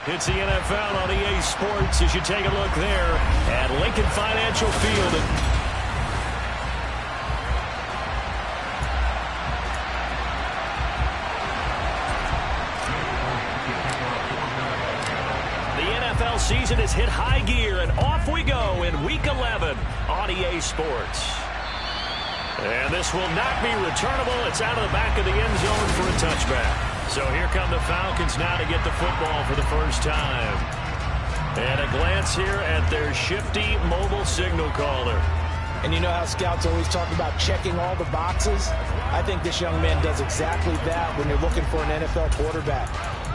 It's the NFL on EA Sports as you take a look there at Lincoln Financial Field. The NFL season has hit high gear, and off we go in Week 11 on EA Sports. And this will not be returnable. It's out of the back of the end zone for a touchback. So here come the Falcons now to get the football for the first time. And a glance here at their shifty mobile signal caller. And you know how scouts always talk about checking all the boxes? I think this young man does exactly that when you're looking for an NFL quarterback.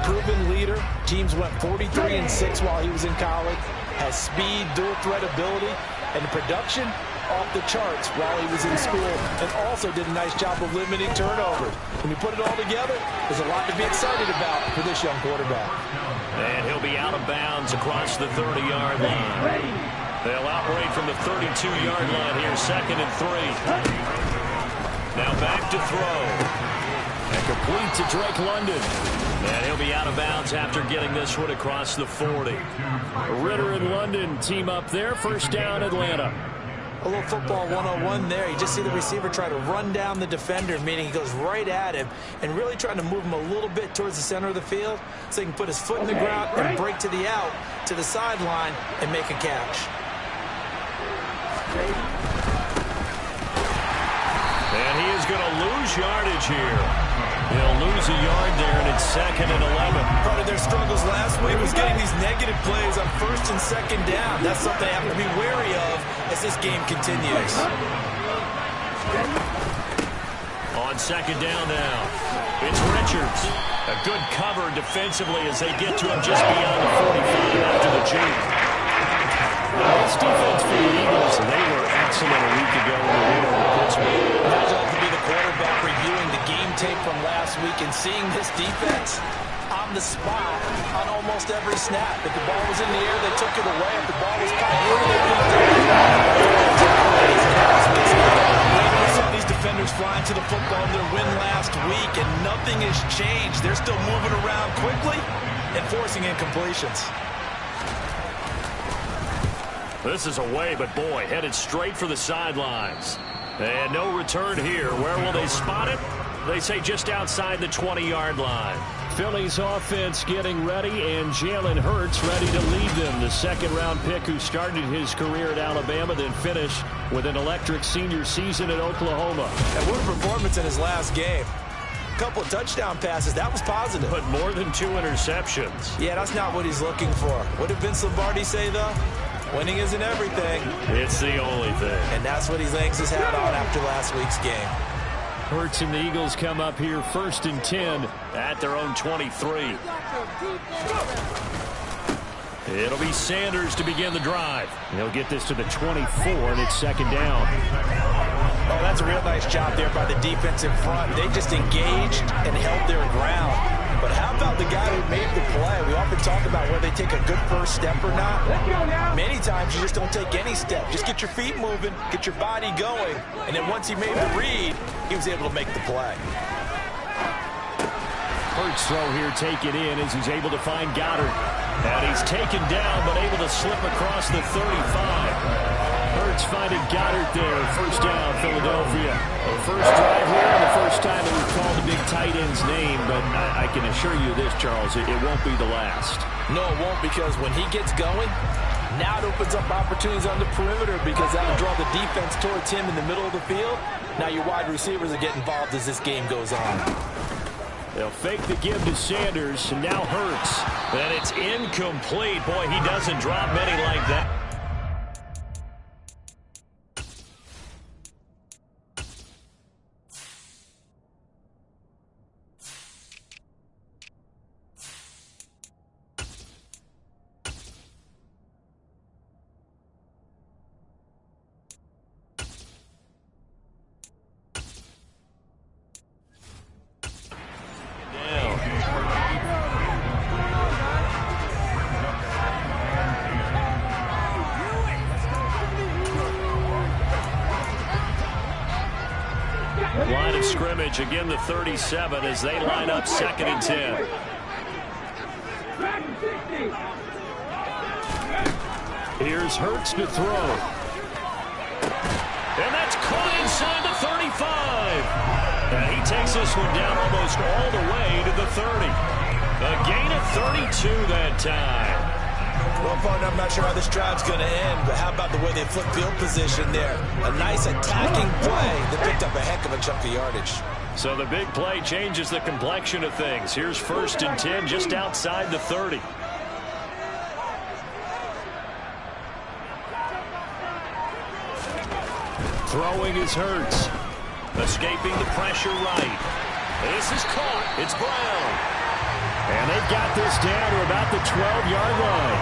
Proven leader. Teams went 43-6 while he was in college. Has speed, dual threat ability, and the production off the charts while he was in school, and also did a nice job of limiting turnovers. When you put it all together, there's a lot to be excited about for this young quarterback. And he'll be out of bounds across the 30-yard line. They'll operate from the 32-yard line here, 2nd and 3. Now back to throw. And complete to Drake London. And he'll be out of bounds after getting this one across the 40. Ritter and London team up there. First down, Atlanta. A little football 101 there. You just see the receiver try to run down the defender, meaning he goes right at him and really trying to move him a little bit towards the center of the field so he can put his foot in the ground and break to the out, to the sideline, and make a catch. And he is going to lose yardage here. He'll lose a yard there, and it's 2nd and 11. Part of their struggles last week was getting these negative plays on 1st and 2nd down. That's something they have to be wary of as this game continues. On 2nd down now, it's Richards. A good cover defensively as they get to him just beyond the 45 after the juke. This defense for the Eagles, they were excellent a week ago in the win over Pittsburgh. Imagine to be the quarterback reviewing the game tape from last week and seeing this defense on the spot on almost every snap. If the ball was in the air, they took it away. If the ball was caught early, they picked it up. We saw these defenders flying to the football in their win last week, and nothing has changed. They're still moving around quickly and forcing incompletions. This is away, but boy, headed straight for the sidelines. And no return here. Where will they spot it? They say just outside the 20-yard line. Philly's offense getting ready, and Jalen Hurts ready to lead them. The second-round pick who started his career at Alabama, then finished with an electric senior season at Oklahoma. And what a performance in his last game. A couple of touchdown passes. That was positive. But more than 2 interceptions. Yeah, that's not what he's looking for. What did Vince Lombardi say, though? Winning isn't everything. It's the only thing. And that's what he hangs his hat on after last week's game. Hurts and the Eagles come up here 1st and 10 at their own 23. It'll be Sanders to begin the drive. He'll get this to the 24, and it's 2nd down. Oh, that's a real nice job there by the defense in front. They just engaged and held their ground. But how about the guy who made the play? We often talk about whether they take a good first step or not. Many times you just don't take any step. Just get your feet moving, get your body going, and then once he made the read, he was able to make the play. Hurts throw here, take it in as he's able to find Goddard. And he's taken down, but able to slip across the 35. Hurts finding Goddard there. First down, Philadelphia. The first drive here, and the first time that we've called the big tight end's name, but I can assure you this, Charles, it won't be the last. No, it won't, because when he gets going, now it opens up opportunities on the perimeter because that'll draw the defense towards him in the middle of the field. Now your wide receivers will get involved as this game goes on. They'll fake the give to Sanders, and now Hurts. And it's incomplete. Boy, he doesn't drop many like that. Line of scrimmage, again the 37 as they line up 2nd and 10. Here's Hurts to throw. And that's caught inside the 35. And he takes this one down almost all the way to the 30. A gain of 32 that time. Well, partner, I'm not sure how this drive's going to end, but how about the way they flip field position there? A nice attacking play that picked up a heck of a chunk of yardage. So the big play changes the complexion of things. Here's 1st and 10 just outside the 30. Throwing is Hurts. Escaping the pressure right. This is caught. It's Brown. And they've got this down to about the 12-yard line.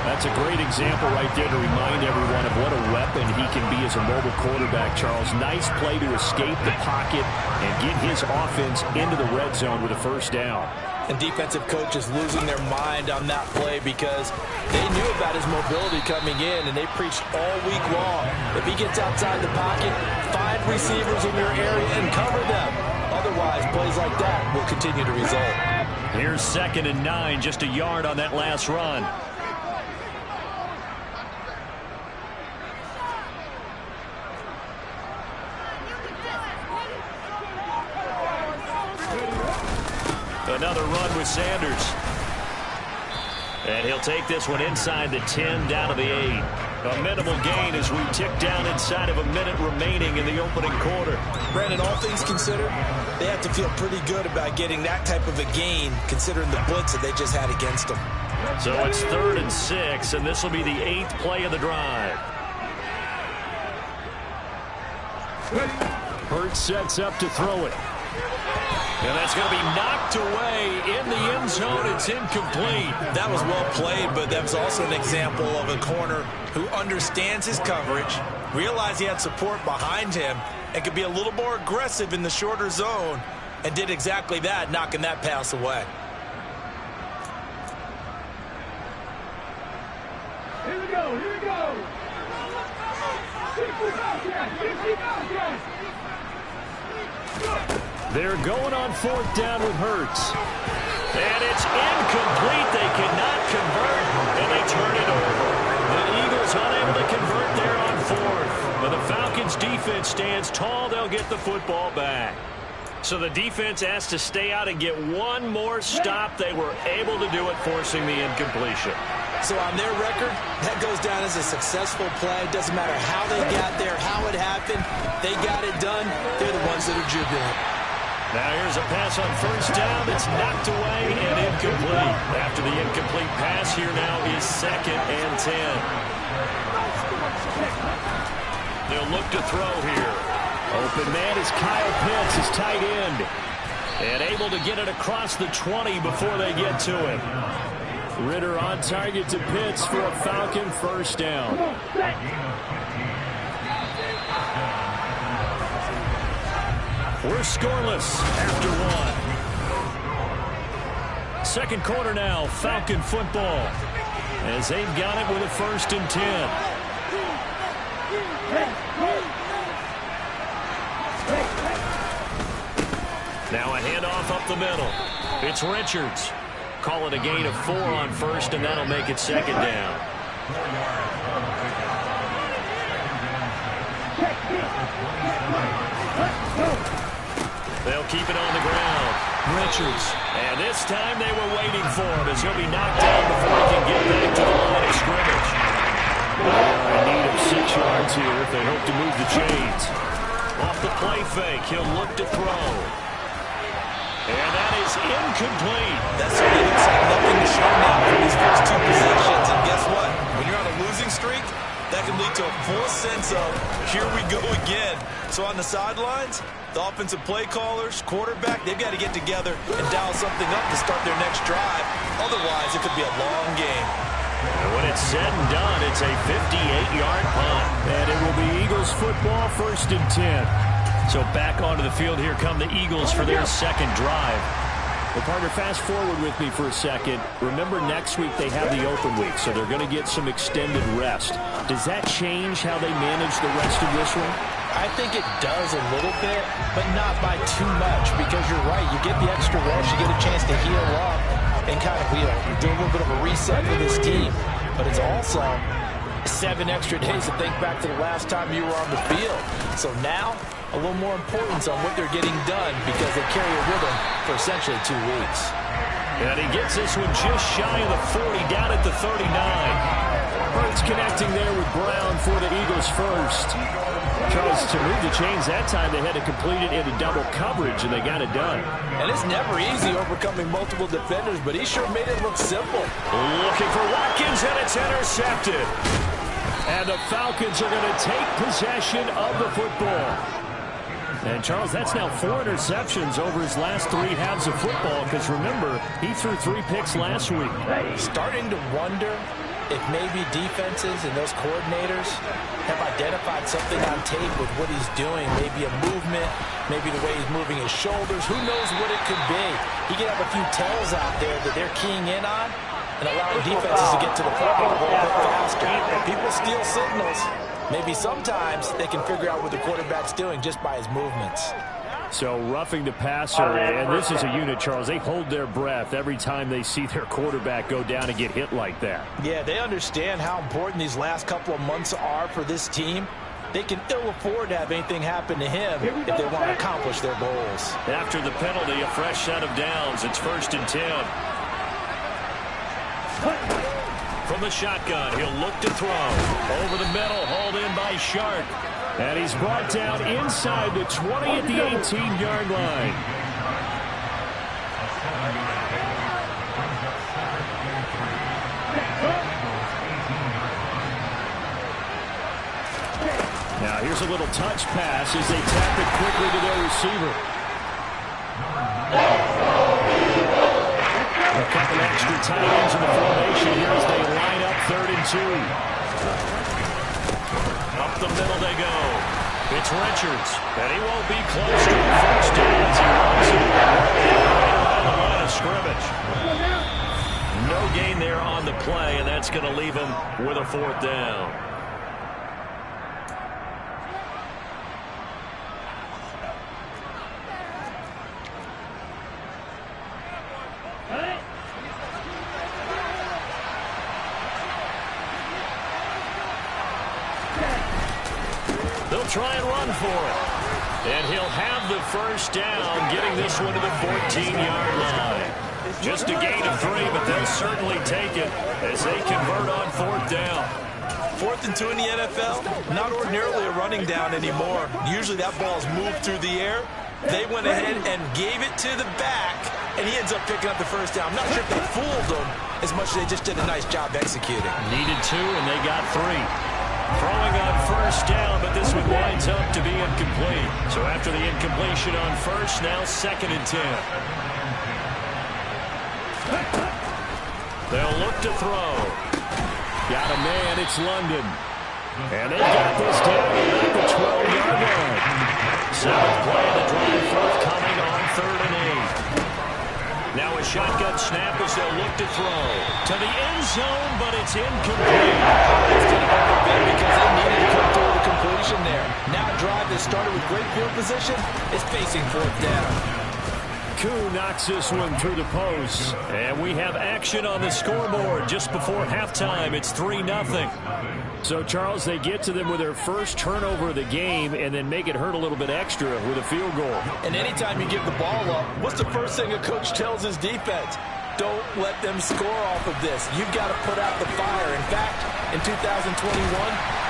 That's a great example right there to remind everyone of what a weapon he can be as a mobile quarterback, Charles. Nice play to escape the pocket and get his offense into the red zone with a 1st down. And defensive coaches losing their mind on that play because they knew about his mobility coming in, and they preached all week long. If he gets outside the pocket, find receivers in your area and cover them. Otherwise, plays like that will continue to result. Here's 2nd and 9, just a yard on that last run. Another run with Sanders. And he'll take this one inside the 10, down to the 8. A minimal gain as we tick down inside of a minute remaining in the opening quarter. Brandon, all things considered, they have to feel pretty good about getting that type of a gain considering the blitz that they just had against them. So it's 3rd and 6, and this will be the 8th play of the drive. Hurts sets up to throw it. And that's going to be knocked away in the end zone. It's incomplete. That was well played, but that was also an example of a corner who understands his coverage, realized he had support behind him, and could be a little more aggressive in the shorter zone, and did exactly that, knocking that pass away. Here we go, here we go. 60 They're going on 4th down with Hurts. And it's incomplete. They cannot convert, and they turn it over. The Eagles unable to convert there on 4th. But the Falcons' defense stands tall. They'll get the football back. So the defense has to stay out and get one more stop. They were able to do it, forcing the incompletion. So on their record, that goes down as a successful play. Doesn't matter how they got there, how it happened. They got it done. They're the ones that are jubilant. Now here's a pass on 1st down. It's knocked away and incomplete. After the incomplete pass, here now is 2nd and 10. They'll look to throw here. Open man is Kyle Pitts, his tight end. And able to get it across the 20 before they get to him. Ritter on target to Pitts for a Falcon 1st down. We're scoreless after 1. 2nd quarter now, Falcon football. As they've got it with a 1st and 10. Now a handoff up the middle. It's Richards. Call it a gain of 4 on 1st, and that'll make it 2nd down. They'll keep it on the ground. Richards. And this time they were waiting for him as he'll be knocked down before he can get back to the line of scrimmage. They are in need of 6 yards here if they hope to move the chains. Off the play fake, he'll look to throw. And that is incomplete. That certainly looks like nothing to show now for these first 2 possessions. And guess what? When you're on a losing streak, that can lead to a full sense of, here we go again. So on the sidelines, the offensive play callers, quarterback, they've got to get together and dial something up to start their next drive. Otherwise, it could be a long game. And when it's said and done, it's a 58-yard punt. And it will be Eagles football, 1st and 10. So back onto the field, here come the Eagles for their 2nd drive. Well, partner, fast forward with me for a second. Remember, next week they have the open week, so they're going to get some extended rest. Does that change how they manage the rest of this one? I think it does a little bit, but not by too much, because you're right. You get the extra rest. You get a chance to heal up. and kind of, do a little bit of a reset for this team. But it's also 7 extra days to think back to the last time you were on the field. So now, a little more importance on what they're getting done because they carry a rhythm for essentially 2 weeks. And he gets this one just shy of the 40, down at the 39. Hurts connecting there with Brown for the Eagles first. Charles, to move the chains that time, they had to complete it into double coverage, and they got it done. And it's never easy overcoming multiple defenders, but he sure made it look simple. Looking for Watkins, and it's intercepted. And the Falcons are going to take possession of the football. And, Charles, that's now 4 interceptions over his last 3 halves of football, because, remember, he threw 3 picks last week. Starting to wonder if maybe defenses and those coordinators have identified something on tape with what he's doing, maybe a movement, maybe the way he's moving his shoulders. Who knows what it could be? He could have a few tells out there that they're keying in on and allowing defenses to get to the football a little bit faster. People steal signals. Maybe sometimes they can figure out what the quarterback's doing just by his movements. So roughing the passer, and this is a unit, Charles. They hold their breath every time they see their quarterback go down and get hit like that. Yeah, they understand how important these last couple of months are for this team. They can ill afford to have anything happen to him if they want to accomplish their goals. After the penalty, a fresh set of downs. It's 1st and 10. From the shotgun, he'll look to throw. Over the middle, hauled in by Sharp. And he's brought down inside the 20 at the 18-yard line. Now here's a little touch pass as they tap it quickly to their receiver. A couple extra tight ends in the formation here as they line up 3rd and 2. Up the middle they go. It's Richards, and he won't be close to a first down as he runs it right around the line of scrimmage. No gain there on the play, and that's going to leave him with a 4th down. Try and run for it. And he'll have the first down, getting this one to the 14-yard line. Just a gain of 3, but they'll certainly take it as they convert on 4th down. 4th and 2 in the NFL, not ordinarily a running down anymore. Usually that ball's moved through the air. They went ahead and gave it to the back, and he ends up picking up the first down. I'm not sure if they fooled him as much as they just did a nice job executing. Needed 2, and they got 3. Throwing on first down, but this one winds up to be incomplete. So after the incompletion on first, now 2nd and 10. They'll look to throw. Got a man, it's London. And they got this down at the 12-yard line. 7th play of the drive forthcoming on 3rd and 8. Now a shotgun snap as they'll look to throw. To the end zone, but it's incomplete. It's going to go for them because they needed to come through the completion there. Now a drive that started with great field position is facing 4th down. Koo knocks this one through the post. And we have action on the scoreboard just before halftime. It's 3-0. So, Charles, they get to them with their first turnover of the game and then make it hurt a little bit extra with a field goal. And anytime you give the ball up, what's the first thing a coach tells his defense? Don't let them score off of this. You've got to put out the fire. In fact, in 2021,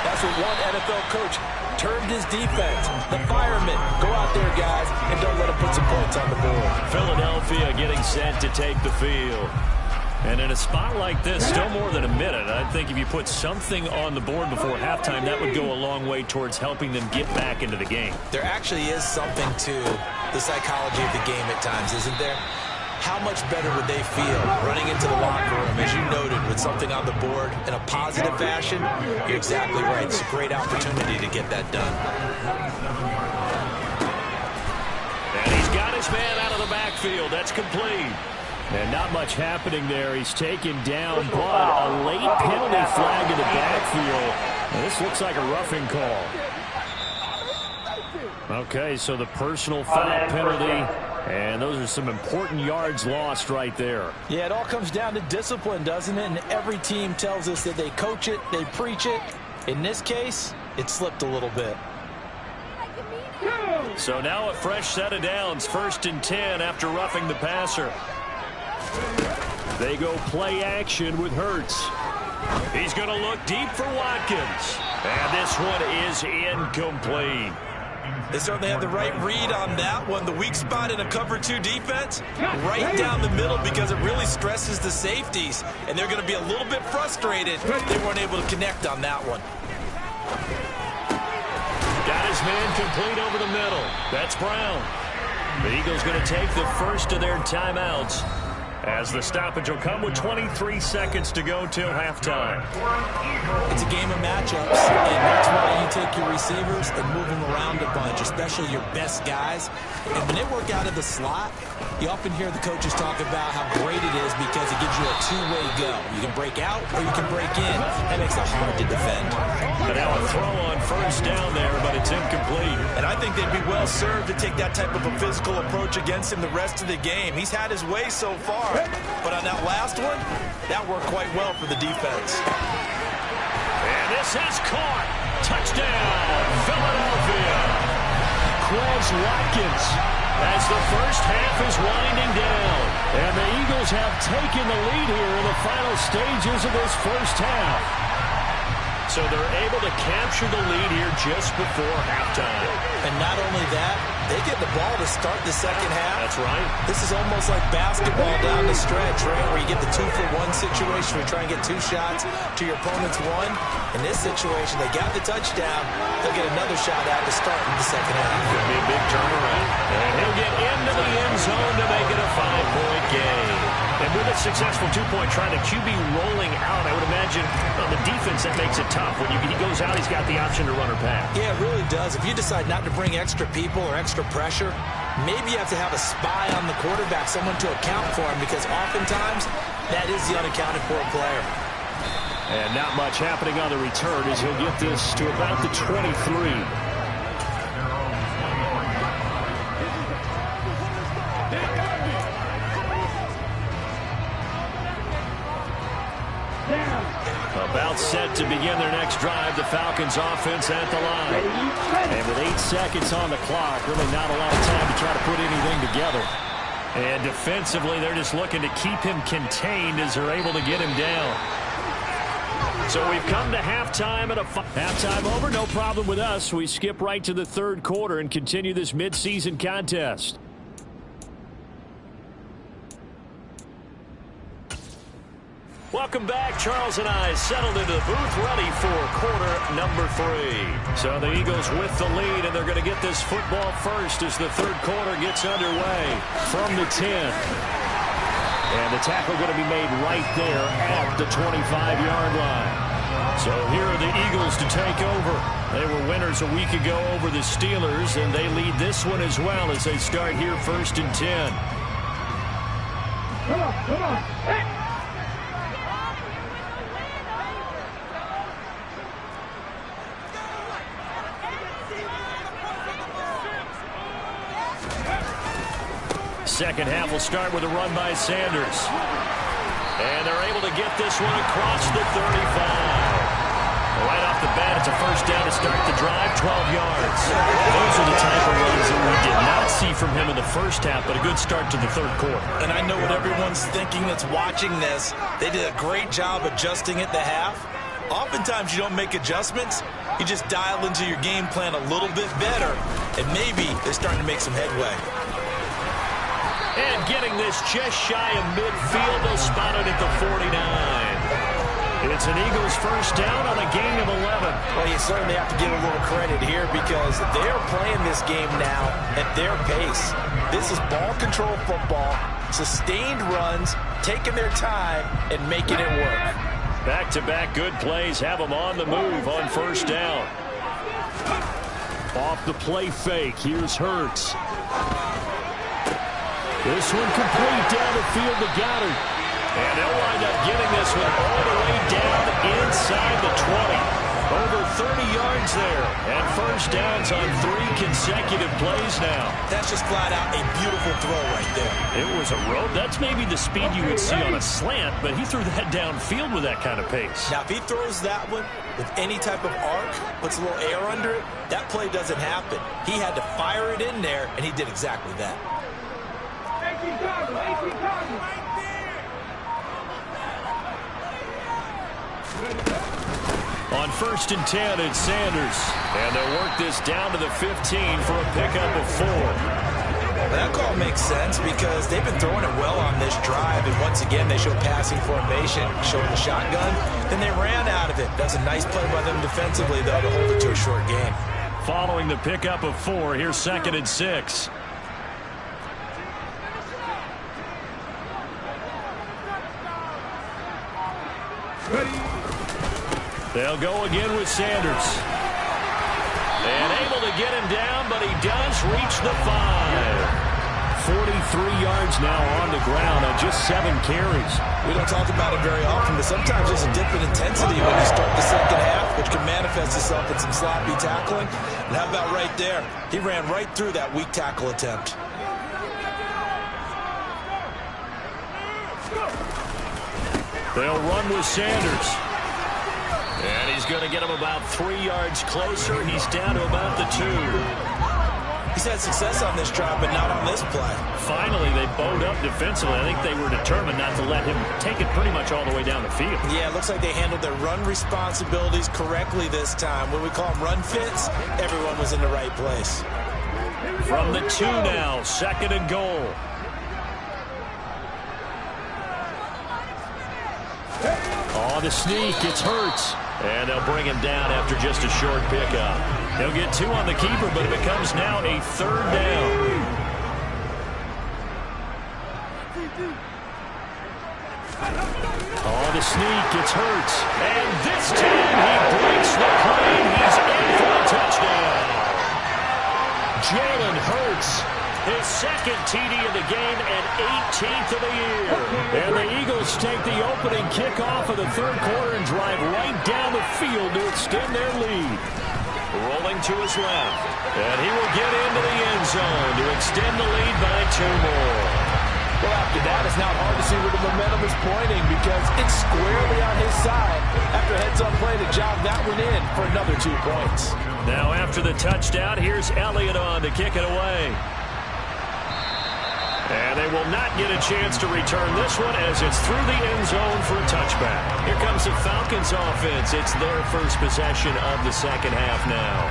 that's what one NFL coach termed his defense. The firemen. Go out there, guys, and don't let them put some points on the board. Philadelphia getting set to take the field. And in a spot like this, still more than a minute, I think if you put something on the board before halftime, that would go a long way towards helping them get back into the game. There actually is something to the psychology of the game at times, isn't there? How much better would they feel running into the locker room, as you noted, with something on the board in a positive fashion? You're exactly right. It's a great opportunity to get that done. And he's got his man out of the backfield. That's complete. And not much happening there. He's taken down, but a late penalty flag in the backfield. And this looks like a roughing call. Okay, so the personal foul penalty And those are some important yards lost right there. Yeah, it all comes down to discipline, doesn't it? And every team tells us that they coach it, they preach it. In this case, it slipped a little bit. So now a fresh set of downs, 1st and 10 after roughing the passer. They go play action with Hurts. He's going to look deep for Watkins. And this one is incomplete. They certainly have the right read on that one. The weak spot in a cover 2 defense, right down the middle, because it really stresses the safeties. And they're going to be a little bit frustrated they weren't able to connect on that one. Got his man complete over the middle. That's Brown. The Eagles going to take the first of their timeouts, as the stoppage will come with 23 seconds to go till halftime. It's a game of matchups, and that's why you take your receivers and move them around a bunch, especially your best guys. And when they work out of the slot, you often hear the coaches talk about how great it is because it gives you a two-way go. You can break out or you can break in. That makes it hard to defend. And now a throw on 1st down there, but it's incomplete. And I think they'd be well served to take that type of a physical approach against him the rest of the game. He's had his way so far. But on that last one, that worked quite well for the defense. And this is caught. Touchdown, Philadelphia. Quez Watkins, as the first half is winding down. And the Eagles have taken the lead here in the final stages of this first half. So they're able to capture the lead here just before halftime. And not only that, they get the ball to start the second half. That's right. This is almost like basketball down the stretch, right, where you get the 2-for-1 situation where you try and get 2 shots to your opponent's 1. In this situation, they got the touchdown. They'll get another shot out to start in the second half. Could be a big turnaround. And he'll get into the end zone to make it a 5-point game. And with a successful 2-point try, the QB rolling out, I would imagine on the defense that makes it tough. When he goes out, he's got the option to run or pass. Yeah, it really does. If you decide not to bring extra people or extra pressure, maybe you have to have a spy on the quarterback, someone to account for him, because oftentimes that is the unaccounted for player. And not much happening on the return as he'll get this to about the 23. About set to begin their next drive, the Falcons offense at the line. And with 8 seconds on the clock, really not a lot of time to try to put anything together. And defensively, they're just looking to keep him contained as they're able to get him down. So we've come to halftime at halftime over, no problem with us. We skip right to the 3rd quarter and continue this midseason contest. Welcome back. Charles and I settled into the booth, ready for quarter number 3. So the Eagles with the lead, and they're going to get this football first as the 3rd quarter gets underway from the 10. And the tackle going to be made right there at the 25-yard line. So here are the Eagles to take over. They were winners a week ago over the Steelers, and they lead this one as well as they start here 1st and 10. Come on, come on. Hey. Second half will start with a run by Sanders. And they're able to get this one across the 35. Right off the bat, it's a 1st down to start the drive, 12 yards. Those are the type of runs that we did not see from him in the first half, but a good start to the 3rd quarter. And I know what everyone's thinking that's watching this. They did a great job adjusting at the half. Oftentimes you don't make adjustments. You just dial into your game plan a little bit better, and maybe they're starting to make some headway. And getting this just shy of midfield, they'll spot it at the 49. It's an Eagles 1st down on a gain of 11. Well, you certainly have to give a little credit here because they're playing this game now at their pace. This is ball control football, sustained runs, taking their time, and making it work. Back-to-back good plays have them on the move on 1st down. Off the play fake, here's Hurts. This one complete down the field to Goddard. And they'll wind up getting this one all the way down inside the 20. Over 30 yards there. And first downs on 3 consecutive plays now. That's just flat out a beautiful throw right there. It was a rope. That's maybe the speed you would see on a slant, but he threw that downfield with that kind of pace. Now, if he throws that one with any type of arc, puts a little air under it, that play doesn't happen. He had to fire it in there, and he did exactly that. On 1st and 10, it's Sanders. And they'll work this down to the 15 for a pickup of 4. That call makes sense because they've been throwing it well on this drive, and once again they show passing formation, showing the shotgun. Then they ran out of it. That's a nice play by them defensively, though, to hold it to a short gain. Following the pickup of 4, here's 2nd and 6. They'll go again with Sanders. And able to get him down, but he does reach the 5. 43 yards now on the ground on just 7 carries. We don't talk about it very often, but sometimes there's a dip in intensity when you start the second half, which can manifest itself in some sloppy tackling. And how about right there? He ran right through that weak tackle attempt. They'll run with Sanders. And he's going to get him about 3 yards closer. He's down to about the 2. He's had success on this drive, but not on this play. Finally, they bowed up defensively. I think they were determined not to let him take it pretty much all the way down the field. Yeah, it looks like they handled their run responsibilities correctly this time. When we call them run fits, everyone was in the right place. From the 2 now, 2nd and goal. On the sneak, it's Hurts. And they'll bring him down after just a short pickup. They'll get 2 on the keeper, but it becomes now a 3rd down. On the sneak, it's Hurts. And this time he breaks the plane. He's in for a touchdown. Jalen Hurts, his 2nd TD of the game and 18th of the year. And the Eagles take the opening kickoff of the 3rd quarter and drive right down the field to extend their lead. Rolling to his left. And he will get into the end zone to extend the lead by 2 more. Well, after that, it's not hard to see where the momentum is pointing because it's squarely on his side. After heads-up play to jog that one in for another 2 points. Now after the touchdown, here's Elliott on to kick it away. And they will not get a chance to return this one as it's through the end zone for a touchback. Here comes the Falcons offense. It's their first possession of the second half now.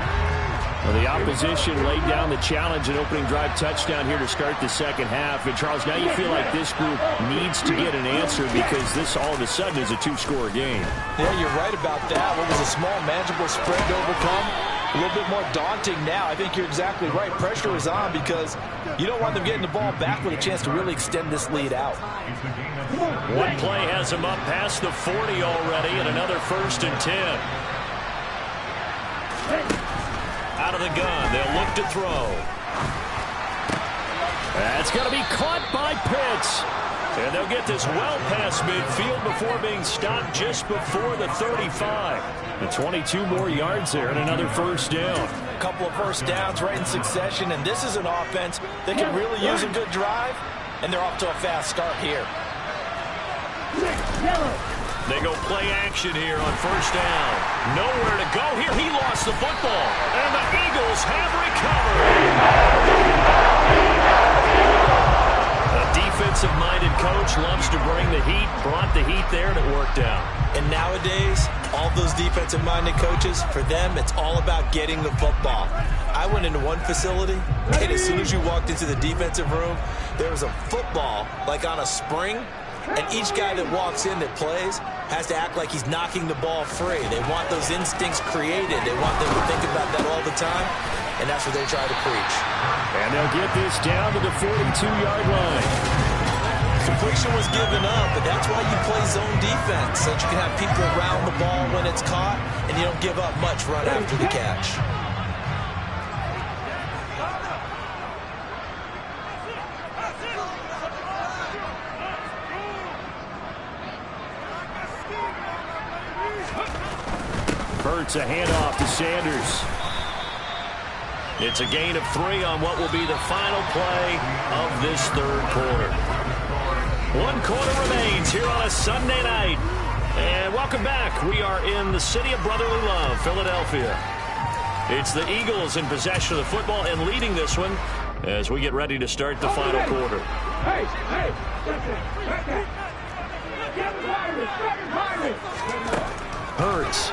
Well, the opposition laid down the challenge and opening drive touchdown here to start the second half. And, Charles, now you feel like this group needs to get an answer because this all of a sudden is a 2-score game. Yeah, you're right about that. What was a small, manageable spread to overcome? A little bit more daunting now. I think you're exactly right. Pressure is on because you don't want them getting the ball back with a chance to really extend this lead out. One play has them up past the 40 already and another 1st and 10. Out of the gun, they'll look to throw. That's going to be caught by Pitts. And they'll get this well past midfield before being stopped just before the 35. And 22 more yards there and another 1st down. A couple of 1st downs right in succession, and this is an offense that can really use a good drive, and they're off to a fast start here. They go play action here on 1st down. Nowhere to go here. He lost the football. And the Eagles have recovered. A defensive-minded coach loves to bring the heat. Brought the heat there, and it worked out. And nowadays, all those defensive-minded coaches, for them, it's all about getting the football. I went into one facility, and as soon as you walked into the defensive room, there was a football, like on a spring, and each guy that walks in that plays has to act like he's knocking the ball free. They want those instincts created. They want them to think about that all the time, and that's what they try to preach. And they'll get this down to the 42-yard line. Completion was given up, but that's why you play zone defense, so that you can have people around the ball when it's caught, and you don't give up much run after the catch. Hurts, a handoff to Sanders. It's a gain of 3 on what will be the final play of this third quarter. 1 quarter remains here on a Sunday night. And welcome back. We are in the city of brotherly love, Philadelphia. It's the Eagles in possession of the football and leading this one as we get ready to start the final quarter. Hey, Hurts.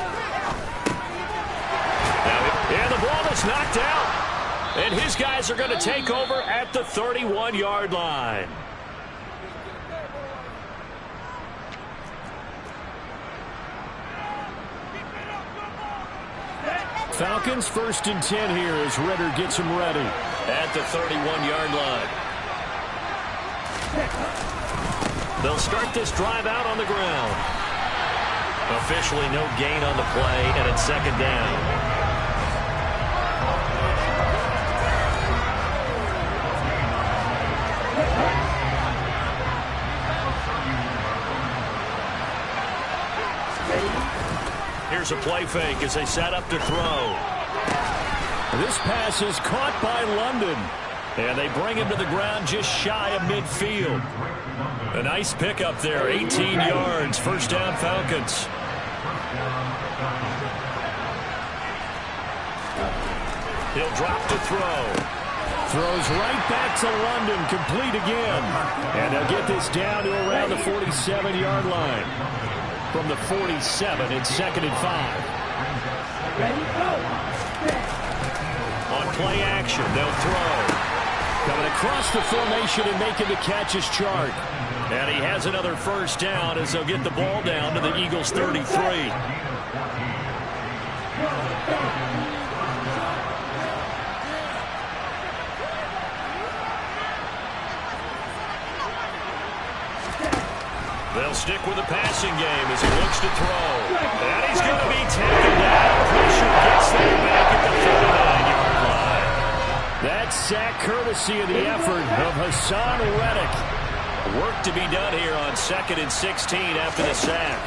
And the ball is knocked out. And his guys are going to take over at the 31-yard line. Falcons 1st and 10 here as Ritter gets them ready. At the 31-yard line. They'll start this drive out on the ground. Officially no gain on the play, and it's 2nd down. Here's a play fake as they set up to throw. This pass is caught by London. And they bring him to the ground just shy of midfield. A nice pickup there, 18 yards, 1st down Falcons. He'll drop to throw. Throws right back to London, complete again. And they'll get this down to around the 47-yard line. From the 47, it's 2nd and 5. On play action, they'll throw. Coming across the formation and making the catch is Chark. And he has another 1st down as they'll get the ball down to the Eagles' 33. They'll stick with the passing game as he looks to throw. And he's going to be taken down. Pressure gets there back at the 39-yard line. That sack courtesy of the effort of Hassan Reddick. Work to be done here on 2nd and 16 after the sack.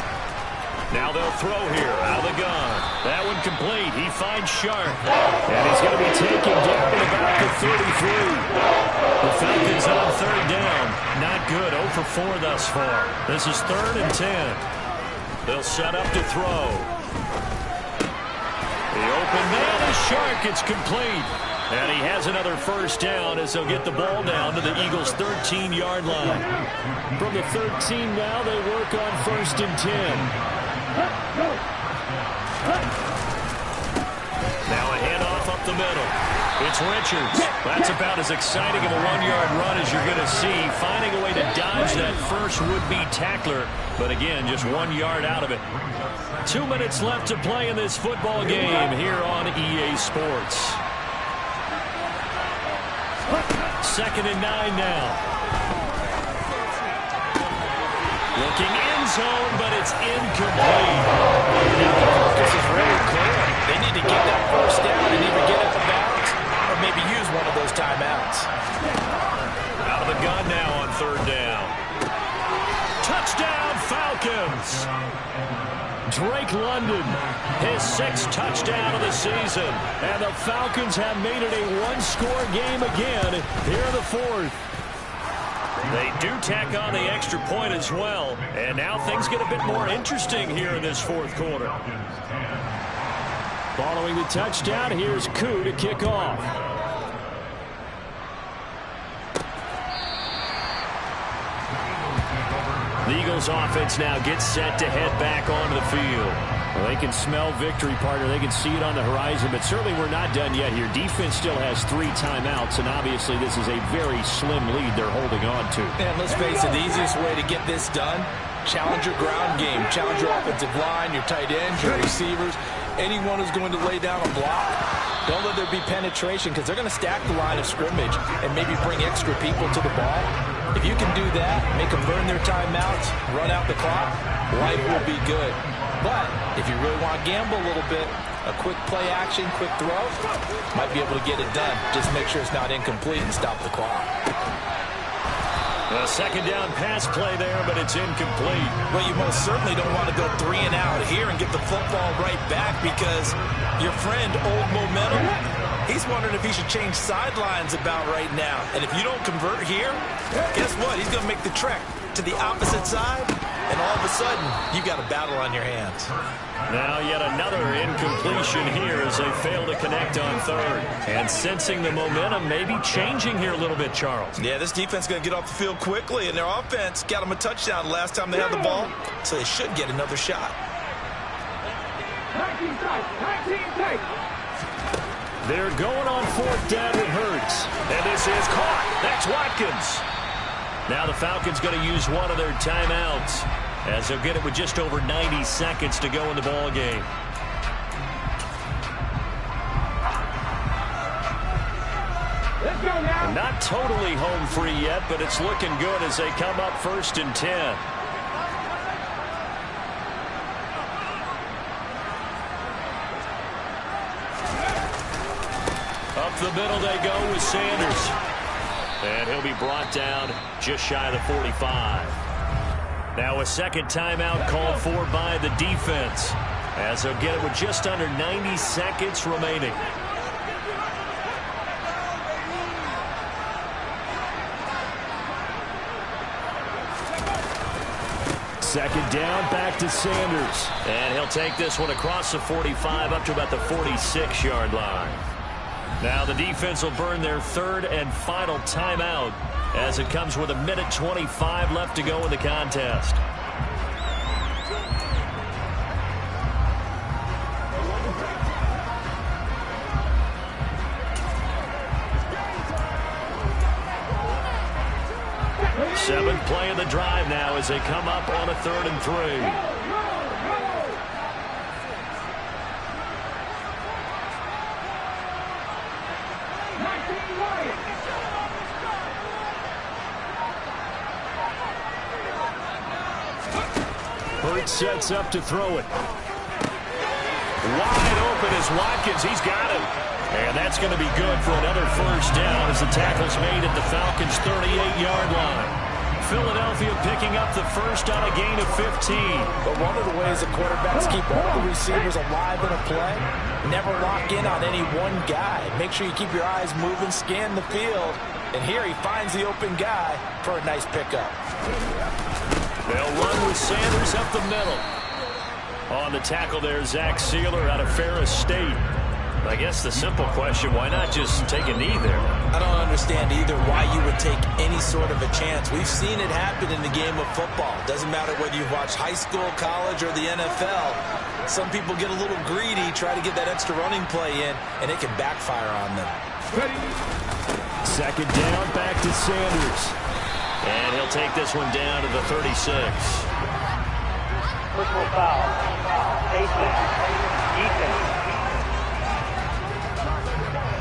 Now they'll throw here out of the gun. That one complete. He finds Sharp. And he's going to be taken down at about the 33. The Falcons on 3rd down. Not good. 0 for 4 thus far. This is 3rd and 10. They'll set up to throw. The open man is Shark. It's complete. And he has another 1st down as they'll get the ball down to the Eagles' 13-yard line. From the 13 now, they work on 1st and 10. Now a handoff up the middle. It's Richards. That's about as exciting of a 1-yard run as you're going to see. Finding a way to dodge that first would-be tackler. But again, just 1 yard out of it. 2 minutes left to play in this football game here on EA Sports. 2nd and 9 now. Looking end zone, but it's incomplete. Now the focus is really clear. They need to get that 1st down and either get it to bounds or maybe use one of those timeouts. Out of the gun now on 3rd down. Touchdown, Falcons! Drake London, his 6th touchdown of the season. And the Falcons have made it a 1-score game again here in the 4th. They do tack on the extra point as well. And now things get a bit more interesting here in this 4th quarter. Following the touchdown, here's Koo to kick off. The Eagles offense now gets set to head back onto the field. Well, they can smell victory, partner. They can see it on the horizon, but certainly we're not done yet here. Defense still has 3 timeouts, and obviously this is a very slim lead they're holding on to. And let's face it, the easiest way to get this done, challenge your ground game. Challenge your offensive line, your tight ends, your receivers, anyone who's going to lay down a block. Don't let there be penetration because they're going to stack the line of scrimmage and maybe bring extra people to the ball. If you can do that, make them burn their timeouts, run out the clock, life will be good. But if you really want to gamble a little bit, a quick play action, quick throw, might be able to get it done. Just make sure it's not incomplete and stop the clock. A second down pass play there, but it's incomplete. Well, you most certainly don't want to go 3 and out here and get the football right back, because your friend, Old Momentum, he's wondering if he should change sidelines about right now. And if you don't convert here, guess what? He's going to make the trek to the opposite side, and all of a sudden, you've got a battle on your hands. Now yet another incompletion here as they fail to connect on third. And sensing the momentum may be changing here a little bit, Charles. Yeah, this defense is going to get off the field quickly, and their offense got them a touchdown last time they had the ball, so they should get another shot. They're going on 4th down with Hurts. And this is caught. That's Watkins. Now the Falcons going to use one of their timeouts, as they'll get it with just over 90 seconds to go in the ball game. Let's go now. Not totally home free yet, but it's looking good as they come up 1st and 10. Up the middle they go with Sanders. And he'll be brought down just shy of the 45. Now a second timeout called for by the defense, as they'll get it with just under 90 seconds remaining. Second down, back to Sanders. And he'll take this one across the 45 up to about the 46-yard line. Now the defense will burn their 3rd and final timeout, as it comes with 1:25 left to go in the contest. Seventh play of the drive now as they come up on a 3rd and 3. Hurts sets up to throw it. Wide open is Watkins. He's got it. And that's going to be good for another 1st down as the tackle's made at the Falcons' 38-yard line. Philadelphia picking up the first on a gain of 15. But one of the ways the quarterbacks keep all the receivers alive in a play, never lock in on any one guy. Make sure you keep your eyes moving, scan the field. And here he finds the open guy for a nice pickup. They'll run with Sanders up the middle. On the tackle there, Zach Sealer out of Ferris State. I guess the simple question, why not just take a knee there? I don't understand either why you would take any sort of a chance. We've seen it happen in the game of football. Doesn't matter whether you watch high school, college, or the NFL. Some people get a little greedy, try to get that extra running play in, and it can backfire on them. Second down, back to Sanders. And he'll take this one down to the 36. Personal foul. Defense.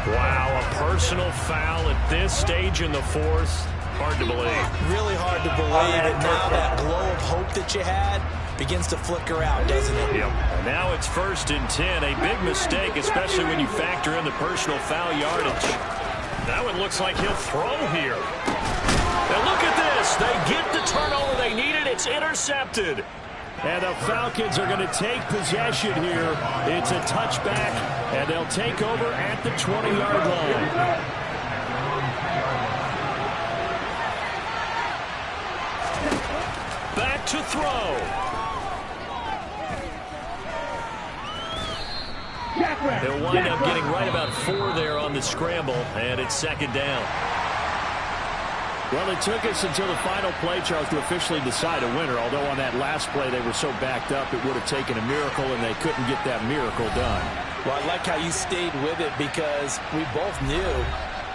Wow, a personal foul at this stage in the 4th. Hard to believe. Really hard to believe. And now that glow of hope that you had begins to flicker out, doesn't it? Yep. Now it's 1st and 10. A big mistake, especially when you factor in the personal foul yardage. Now it looks like he'll throw here. And look at this. They get the turnover they needed. It's intercepted. And the Falcons are going to take possession here. It's a touchback, and they'll take over at the 20-yard line. Back to throw. They'll wind up getting right about 4 there on the scramble, and it's 2nd down. Well, it took us until the final play, Charles, to officially decide a winner, although on that last play they were so backed up it would have taken a miracle, and they couldn't get that miracle done. Well, I like how you stayed with it, because we both knew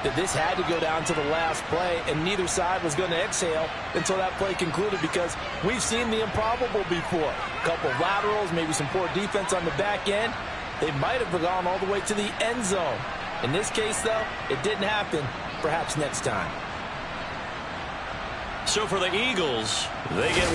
that this had to go down to the last play, and neither side was going to exhale until that play concluded, because we've seen the improbable before. A couple of laterals, maybe some poor defense on the back end. They might have gone all the way to the end zone. In this case, though, it didn't happen. Perhaps next time. So for the Eagles, they get